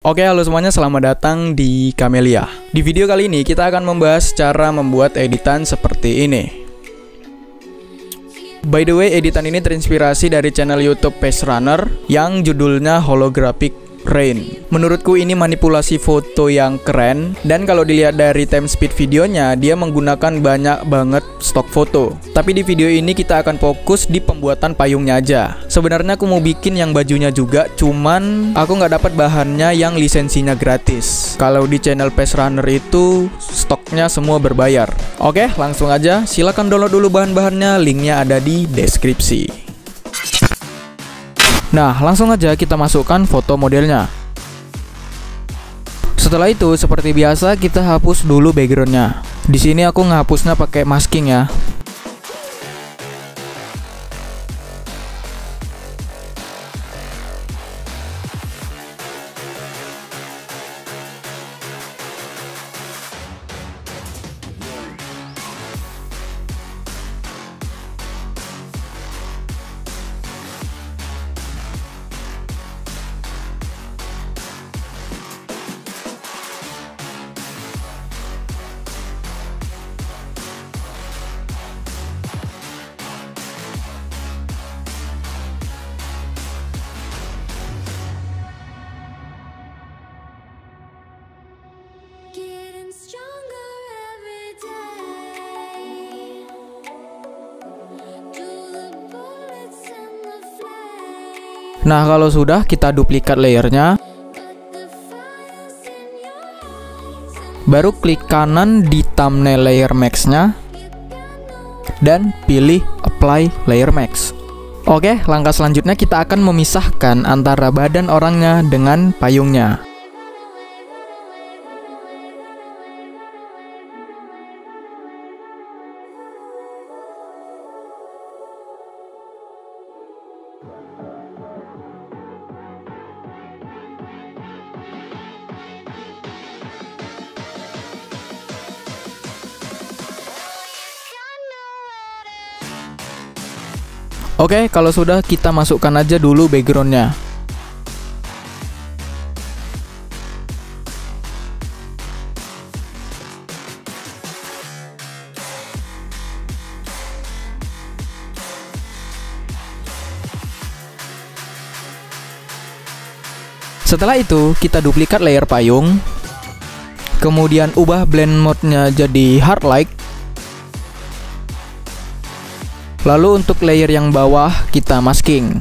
Oke, halo semuanya, selamat datang di Camellia. Di video kali ini kita akan membahas cara membuat editan seperti ini. By the way, editan ini terinspirasi dari channel YouTube Pace Runner yang judulnya Holographic Rain. Menurutku ini manipulasi foto yang keren, dan kalau dilihat dari time speed videonya, dia menggunakan banyak banget stok foto. Tapi di video ini kita akan fokus di pembuatan payungnya aja. Sebenarnya aku mau bikin yang bajunya juga, cuman aku nggak dapat bahannya yang lisensinya gratis. Kalau di channel Pace Runner itu stoknya semua berbayar. Oke, langsung aja. Silahkan download dulu bahan-bahannya, linknya ada di deskripsi. Nah, langsung aja kita masukkan foto modelnya. Setelah itu, seperti biasa kita hapus dulu backgroundnya. Di sini aku ngehapusnya pakai masking ya. Nah, kalau sudah, kita duplikat layernya. Baru klik kanan di thumbnail layer max-nya dan pilih apply layer max. Oke, langkah selanjutnya kita akan memisahkan antara badan orangnya dengan payungnya. Oke, kalau sudah, kita masukkan aja dulu backgroundnya. Setelah itu, kita duplikat layer payung. Kemudian ubah blend mode-nya jadi hard light. Lalu untuk layer yang bawah kita masking.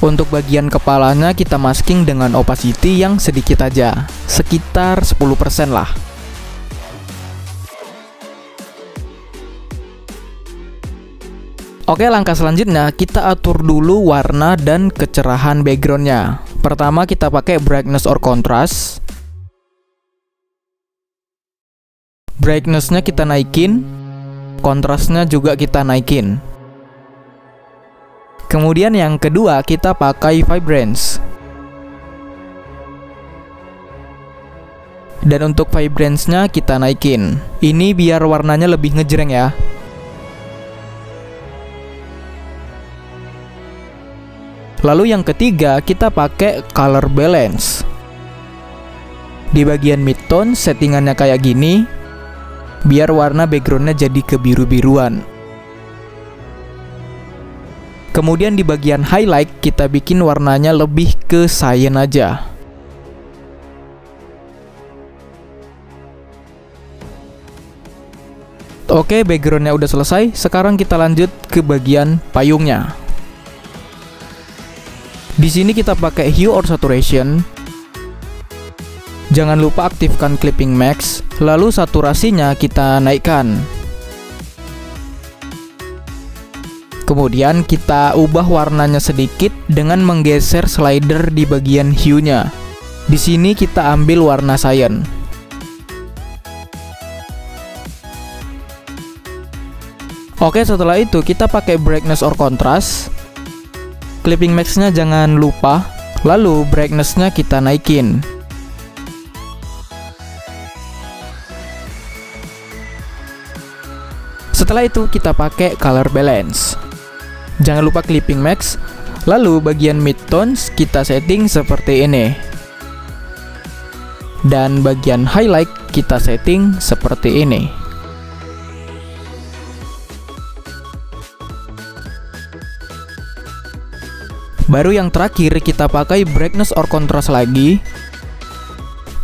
Untuk bagian kepalanya kita masking dengan opacity yang sedikit aja, sekitar 10% lah. Oke, langkah selanjutnya kita atur dulu warna dan kecerahan backgroundnya. Pertama kita pakai brightness or contrast. Brightness-nya kita naikin, kontrasnya juga kita naikin. Kemudian yang kedua kita pakai vibrance. Dan untuk vibrance-nya kita naikin. Ini biar warnanya lebih ngejreng ya. Lalu yang ketiga kita pakai color balance. Di bagian midtone settingannya kayak gini, biar warna backgroundnya jadi kebiru-biruan. Kemudian di bagian highlight kita bikin warnanya lebih ke cyan aja. Oke, backgroundnya udah selesai. Sekarang kita lanjut ke bagian payungnya. Di sini kita pakai hue or saturation. Jangan lupa aktifkan clipping max, lalu saturasinya kita naikkan. Kemudian kita ubah warnanya sedikit dengan menggeser slider di bagian hue-nya. Di sini kita ambil warna cyan. Oke, setelah itu kita pakai brightness or contrast. Clipping max-nya jangan lupa, lalu brightness-nya kita naikin. Setelah itu kita pakai color balance. Jangan lupa clipping max. Lalu bagian midtones kita setting seperti ini. Dan bagian highlight kita setting seperti ini. Baru yang terakhir kita pakai brightness or contrast lagi.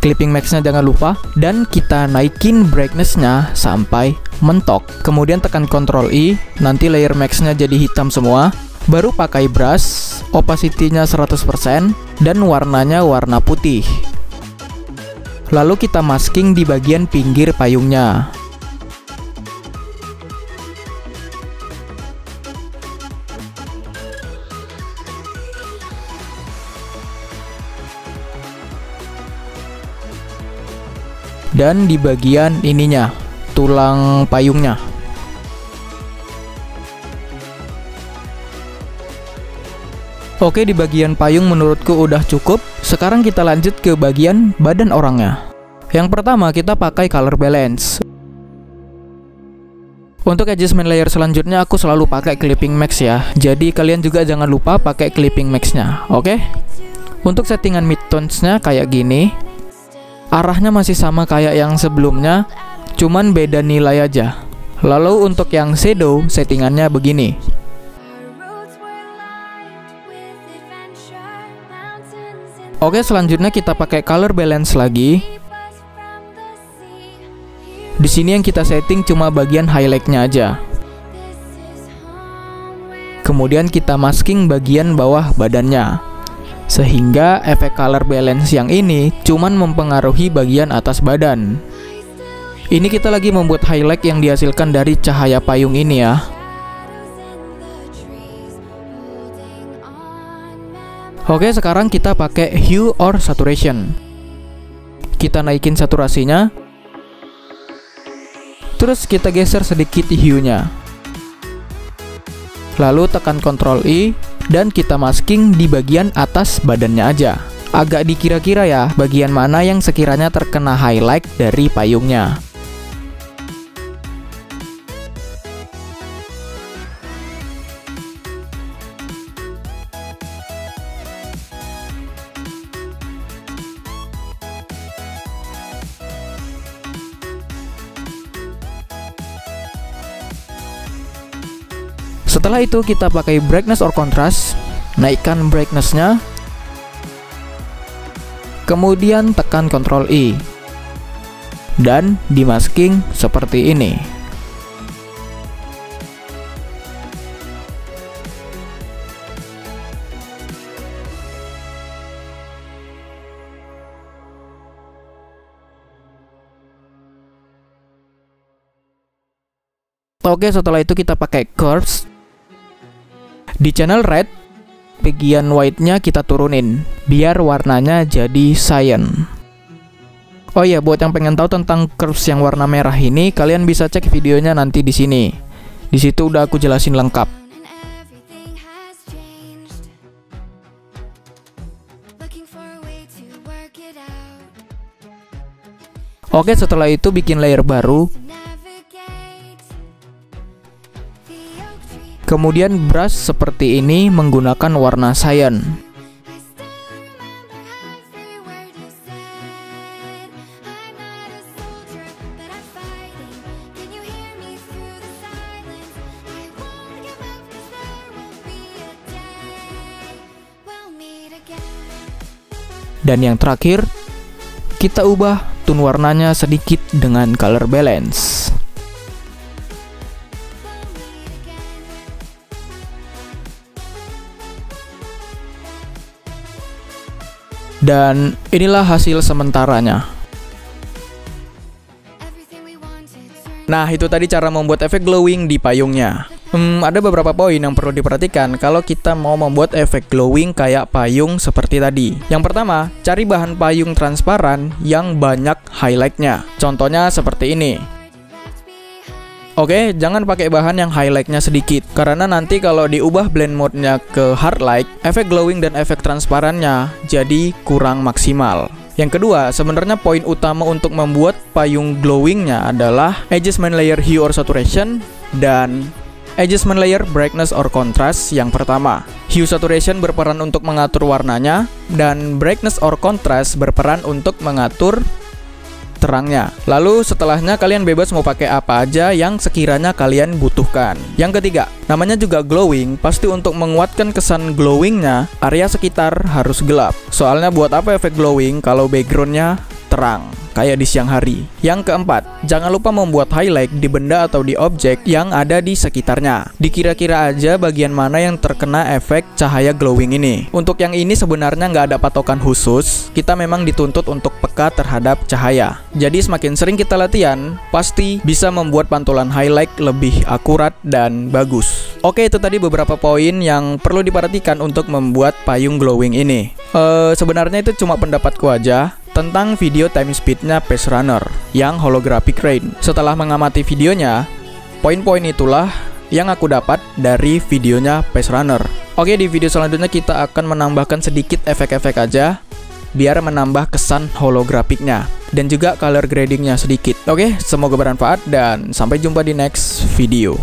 Clipping max-nya jangan lupa, dan kita naikin brightness-nya sampai mentok. Kemudian tekan Ctrl I, nanti layer max-nya jadi hitam semua. Baru pakai brush, opacity-nya 100% dan warnanya warna putih. Lalu kita masking di bagian pinggir payungnya. Dan di bagian ininya, tulang payungnya. Oke, di bagian payung menurutku udah cukup. Sekarang kita lanjut ke bagian badan orangnya. Yang pertama kita pakai color balance. Untuk adjustment layer selanjutnya aku selalu pakai clipping max ya. Jadi kalian juga jangan lupa pakai clipping max-nya. Oke. Untuk settingan midtones-nya kayak gini. Arahnya masih sama kayak yang sebelumnya, cuman beda nilai aja. Lalu untuk yang shadow settingannya begini. Oke, selanjutnya kita pakai color balance lagi. Di sini yang kita setting cuma bagian highlight-nya aja. Kemudian kita masking bagian bawah badannya. Sehingga efek color balance yang ini cuman mempengaruhi bagian atas badan. Ini kita lagi membuat highlight yang dihasilkan dari cahaya payung ini ya. Oke, sekarang kita pakai hue or saturation. Kita naikin saturasinya. Terus kita geser sedikit hue-nya. Lalu tekan Ctrl I dan kita masking di bagian atas badannya aja. Agak dikira-kira ya bagian mana yang sekiranya terkena highlight dari payungnya. Setelah itu kita pakai brightness or contrast, naikkan brightness-nya, kemudian tekan Ctrl I, dan dimasking seperti ini. Oke, setelah itu kita pakai curves. Di channel red, bagian white-nya kita turunin, biar warnanya jadi cyan. Oh ya, buat yang pengen tahu tentang curves yang warna merah ini, kalian bisa cek videonya nanti di sini. Di situ udah aku jelasin lengkap. Oke, setelah itu bikin layer baru. Kemudian brush seperti ini menggunakan warna cyan. Dan yang terakhir, kita ubah tone warnanya sedikit dengan color balance. Dan inilah hasil sementaranya. Nah, itu tadi cara membuat efek glowing di payungnya. Ada beberapa poin yang perlu diperhatikan kalau kita mau membuat efek glowing kayak payung seperti tadi. Yang pertama, cari bahan payung transparan yang banyak highlightnya. Contohnya seperti ini. Oke, jangan pakai bahan yang highlightnya sedikit, karena nanti kalau diubah blend mode-nya ke hard light, efek glowing dan efek transparannya jadi kurang maksimal. Yang kedua, sebenarnya poin utama untuk membuat payung glowingnya adalah adjustment layer hue or saturation dan Adjustment layer, brightness or contrast. Yang pertama, hue saturation berperan untuk mengatur warnanya, dan brightness or contrast berperan untuk mengatur terangnya. Lalu setelahnya kalian bebas mau pakai apa aja yang sekiranya kalian butuhkan. Yang ketiga, namanya juga glowing, pasti untuk menguatkan kesan glowingnya, area sekitar harus gelap. Soalnya buat apa efek glowing kalau backgroundnya terang, kayak di siang hari. Yang keempat, jangan lupa membuat highlight di benda atau di objek yang ada di sekitarnya. Dikira-kira aja bagian mana yang terkena efek cahaya glowing ini. Untuk yang ini sebenarnya nggak ada patokan khusus, kita memang dituntut untuk peka terhadap cahaya. Jadi semakin sering kita latihan, pasti bisa membuat pantulan highlight lebih akurat dan bagus. Oke, itu tadi beberapa poin yang perlu diperhatikan untuk membuat payung glowing ini. Sebenarnya itu cuma pendapatku aja tentang video time speednya Phase Runner yang holographic rain. Setelah mengamati videonya, poin-poin itulah yang aku dapat dari videonya Phase Runner. Oke, di video selanjutnya kita akan menambahkan sedikit efek-efek aja biar menambah kesan holographicnya dan juga color gradingnya sedikit. Oke, semoga bermanfaat dan sampai jumpa di next video.